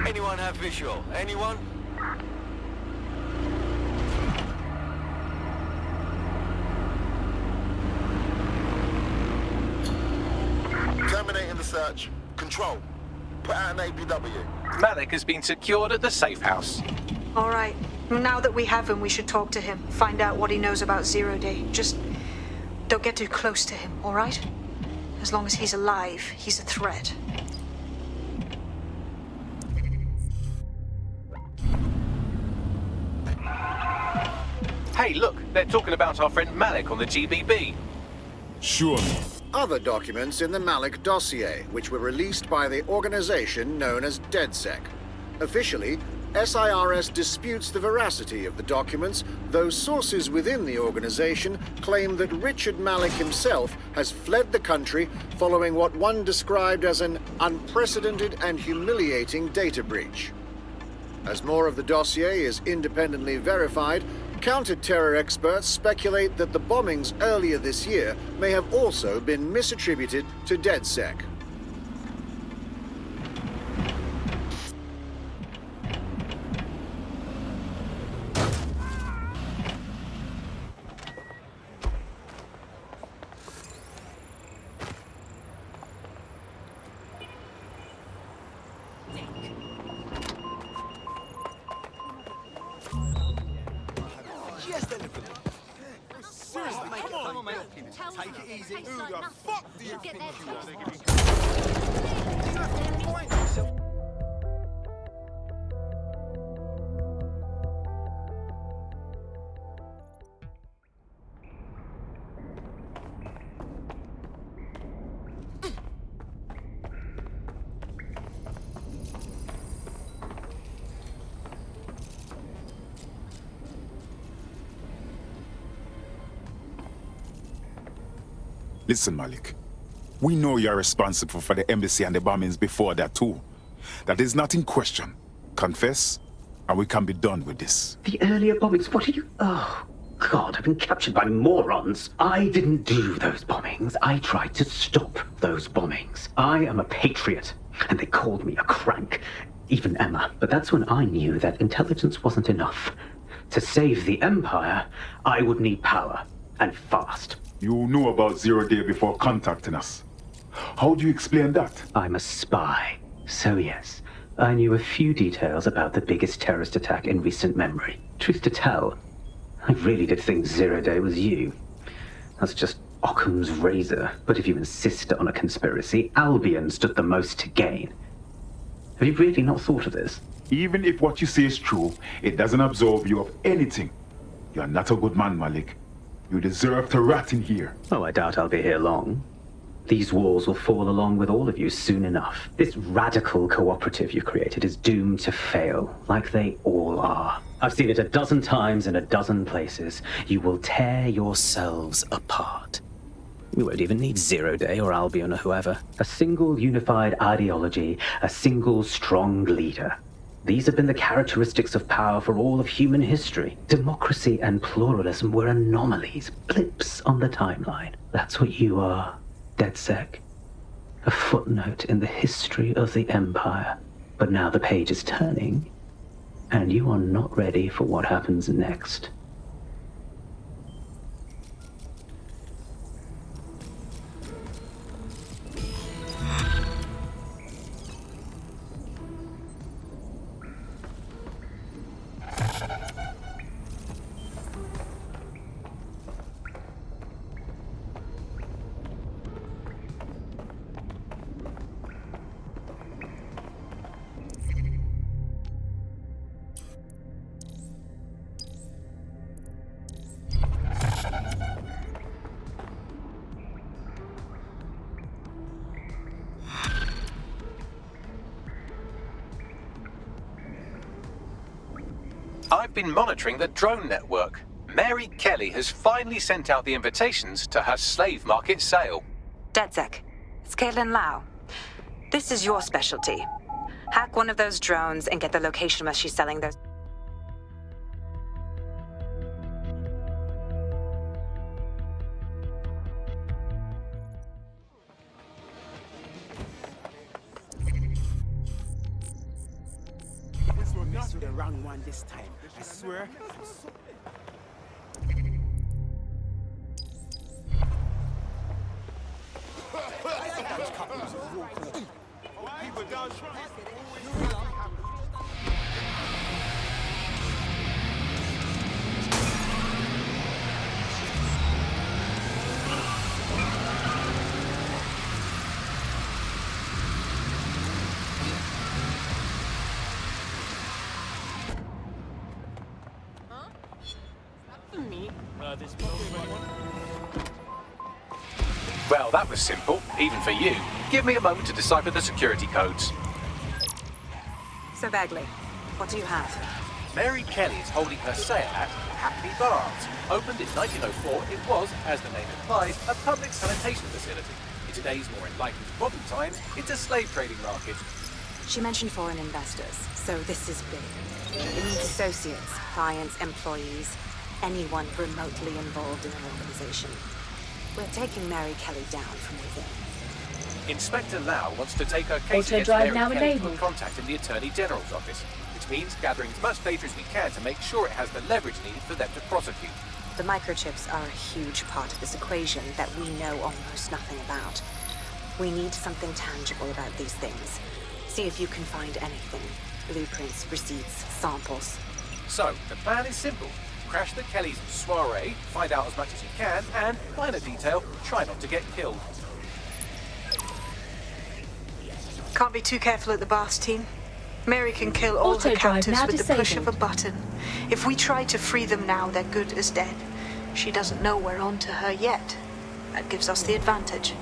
Anyone have visual? Anyone? Terminating the search. Control. Put out an APW. Malik has been secured at the safe house. All right. Now that we have him, we should talk to him. Find out what he knows about Zero Day. Just don't get too close to him, all right? As long as he's alive, he's a threat. Hey, look, they're talking about our friend Malik on the GBB. Sure. Other documents in the Malik dossier, which were released by the organization known as DedSec. Officially, SIRS disputes the veracity of the documents, though sources within the organization claim that Richard Malik himself has fled the country following what one described as an unprecedented and humiliating data breach. As more of the dossier is independently verified, counter-terror experts speculate that the bombings earlier this year may have also been misattributed to DedSec. Take it easy. Who the fuck do you think you are? Listen, Malik. We know you're responsible for the embassy and the bombings before that too. That is not in question. Confess, and we can be done with this. The earlier bombings, what are you... Oh, God, I've been captured by morons. I didn't do those bombings. I tried to stop those bombings. I am a patriot, and they called me a crank. Even Emma. But that's when I knew that intelligence wasn't enough. To save the Empire, I would need power, and fast. You knew about Zero Day before contacting us. How do you explain that? I'm a spy. So yes, I knew a few details about the biggest terrorist attack in recent memory. Truth to tell, I really did think Zero Day was you. That's just Occam's razor. But if you insist on a conspiracy, Albion stood the most to gain. Have you really not thought of this? Even if what you say is true, it doesn't absolve you of anything. You're not a good man, Malik. You deserve to rot in here. Oh, I doubt I'll be here long. These walls will fall along with all of you soon enough. This radical cooperative you created is doomed to fail, like they all are. I've seen it a dozen times in a dozen places. You will tear yourselves apart. We won't even need Zero Day or Albion or whoever. A single unified ideology, a single strong leader. These have been the characteristics of power for all of human history. Democracy and pluralism were anomalies, blips on the timeline. That's what you are, DedSec. A footnote in the history of the Empire. But now the page is turning, and you are not ready for what happens next. I've been monitoring the drone network. Mary Kelly has finally sent out the invitations to her slave market sale. DedSec, it's Caitlin Lau. This is your specialty. Hack one of those drones and get the location where she's selling those. This will not be the wrong one this time, I swear. People down. Me. Well, that was simple, even for you. Give me a moment to decipher the security codes. So Bagley, what do you have? Mary Kelly is holding her sale at Hackney Bars. Opened in 1904, it was, as the name implies, a public sanitation facility. In today's more enlightened modern times, it's a slave trading market. She mentioned foreign investors, so this is big. It means associates, clients, employees, anyone remotely involved in an organization. We're taking Mary Kelly down from within. Inspector Lau wants to take her case against Mary Kelly to a contact in the Attorney General's office, which means gathering as much data as we can to make sure it has the leverage needed for them to prosecute. The microchips are a huge part of this equation that we know almost nothing about. We need something tangible about these things. See if you can find anything. Blueprints, receipts, samples. So, the plan is simple. Crash the Kellys' soiree, find out as much as you can, and, minor detail, try not to get killed. Can't be too careful at the Baths team. Mary can kill all her Auto-drive captives now with the push of a disabled. button. If we try to free them now, they're good as dead. She doesn't know we're on to her yet. That gives us the advantage.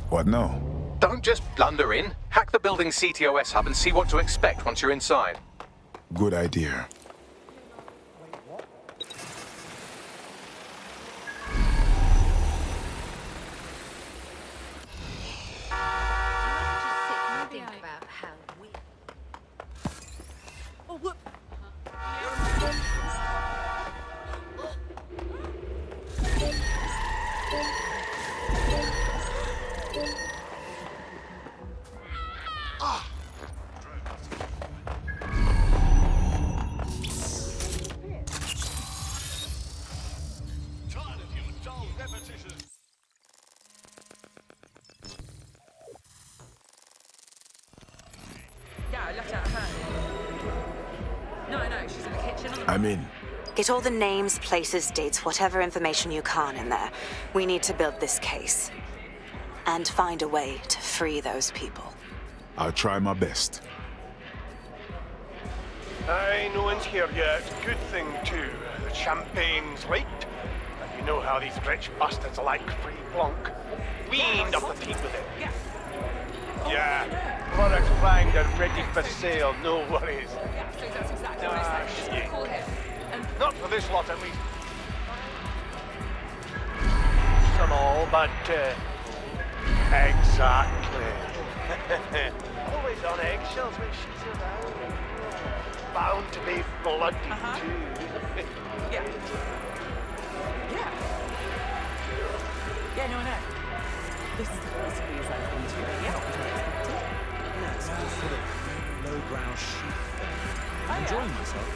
What now? Don't just blunder in. Hack the building's CTOS hub and see what to expect once you're inside. Good idea. Think about left out of hand. No, she's in the kitchen. I'm in. Get all the names, places, dates, whatever information you can in there. We need to build this case. And find a way to free those people. I'll try my best. Aye, no one's here yet. Good thing, too. The champagne's late. And you know how these rich bastards like free plonk. Weaned off the teeth with it. Yeah. Products primed and ready for sale, no worries. Yeah, so that's exactly what I said. Just shit. call him. Not for this lot, at least. Some all, but, exactly. Always on eggshells when she's around. Bound to be bloody, too. Yeah. Yeah, no, I know. This is the first cruise I've been to. Yeah. Not what I expected. Yeah, it's just sort of lowbrow chic thing. I'm enjoying myself.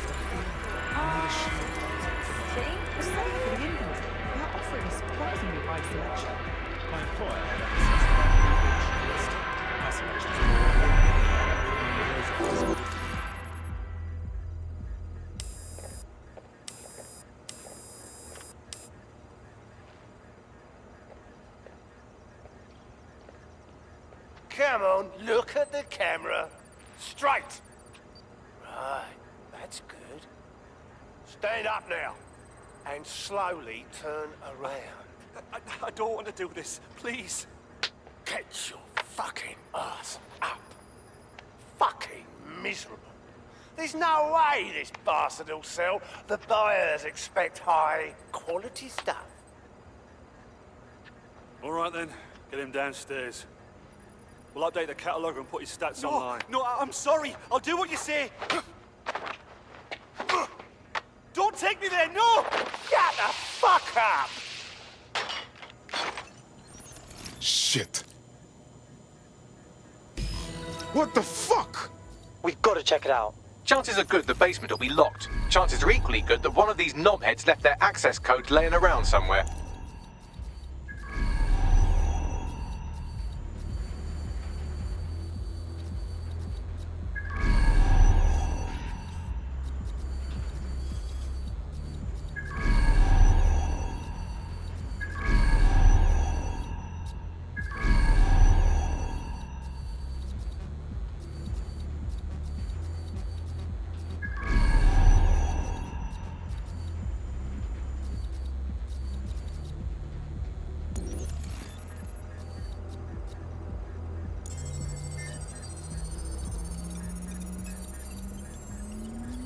See? We're saving for the Indians. They're offering a surprisingly wide selection. My employer had access to that big list. Our selections are all Come on, look at the camera. Straight. Right, that's good. Stand up now. And slowly turn around. I don't want to do this. Please. Get your fucking ass up. Fucking miserable. There's no way this bastard will sell. The buyers expect high quality stuff. All right then, get him downstairs. We'll update the catalogue and put his stats online. No, I'm sorry. I'll do what you say. Don't take me there, no! Shut the fuck up! Shit. What the fuck? We've got to check it out. Chances are good the basement will be locked. Chances are equally good that one of these knobheads left their access code laying around somewhere.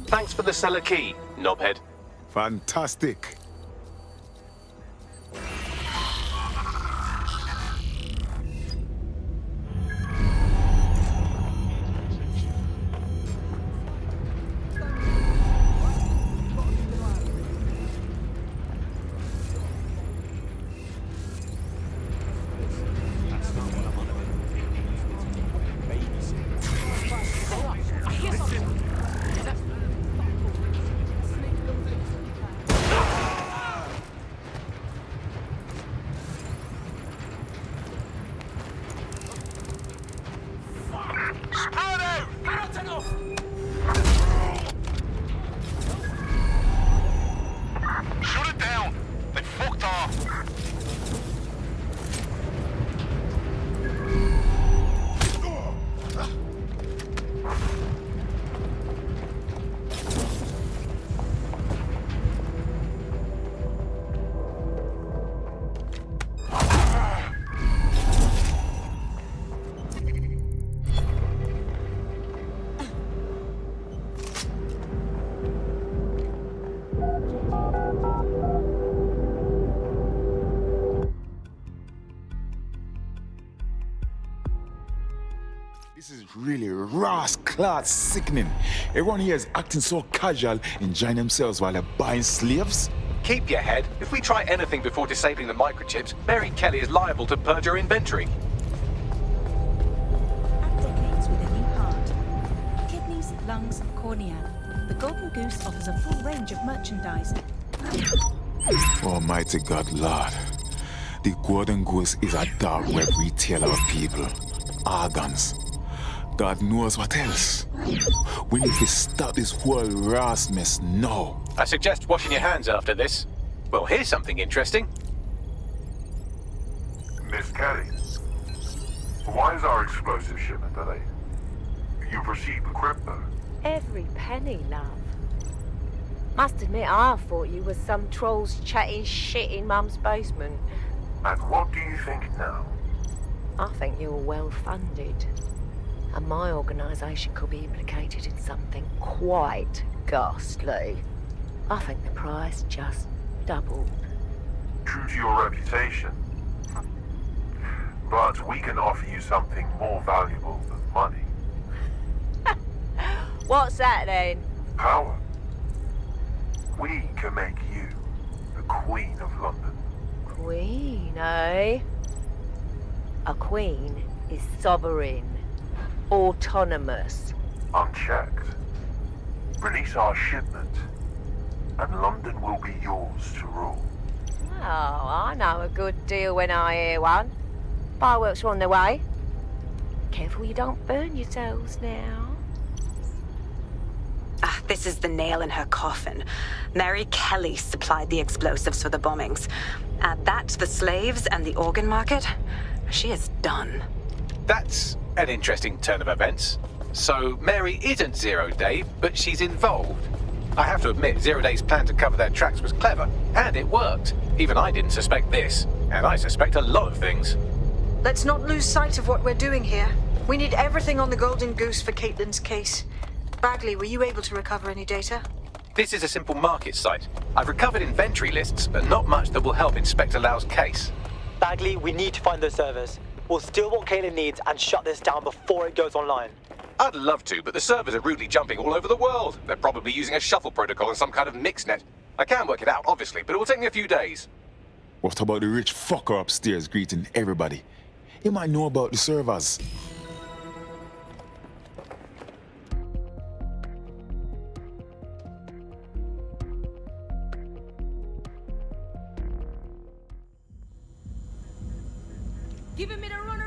Thanks for the cellar key, knobhead. Fantastic. Shut it down! They fucked off! This is really rascal sickening. Everyone here is acting so casual, enjoying themselves while they're buying slaves. Keep your head. If we try anything before disabling the microchips, Mary Kelly is liable to purge her inventory. Add decades with a new heart. Kidneys, lungs, cornea. The Golden Goose offers a full range of merchandise. Almighty God, Lord. The Golden Goose is a dark web retailer of people, organs, God knows what else. We need to stop this whole Ross mess now. I suggest washing your hands after this. Well, here's something interesting. Miss Kelly, why is our explosive shipment delayed? You've received the crypto. Every penny, love. Must admit, I thought you was some trolls chatting shit in Mum's basement. And what do you think now? I think you're well funded. And my organisation could be implicated in something quite ghastly. I think the price just doubled. True to your reputation. But we can offer you something more valuable than money. What's that then? Power. We can make you the Queen of London. Queen, eh? A queen is sovereign, autonomous. Unchecked. Release our shipment, and London will be yours to rule. Oh, I know a good deal when I hear one. Fireworks are on their way. Careful you don't burn yourselves now. This is the nail in her coffin. Mary Kelly supplied the explosives for the bombings. Add that to the slaves and the organ market, she is done. That's an interesting turn of events. So Mary isn't Zero Day, but she's involved. I have to admit, Zero Day's plan to cover their tracks was clever, and it worked. Even I didn't suspect this, and I suspect a lot of things. Let's not lose sight of what we're doing here. We need everything on the Golden Goose for Caitlin's case. Bagley, were you able to recover any data? This is a simple market site. I've recovered inventory lists, but not much that will help Inspector Lau's case. Bagley, we need to find those servers. We'll steal what Caitlin needs and shut this down before it goes online. I'd love to, but the servers are rudely jumping all over the world. They're probably using a shuffle protocol and some kind of mixnet. I can work it out, obviously, but it will take me a few days. What about the rich fucker upstairs greeting everybody? He might know about the servers. Giving me the runaround.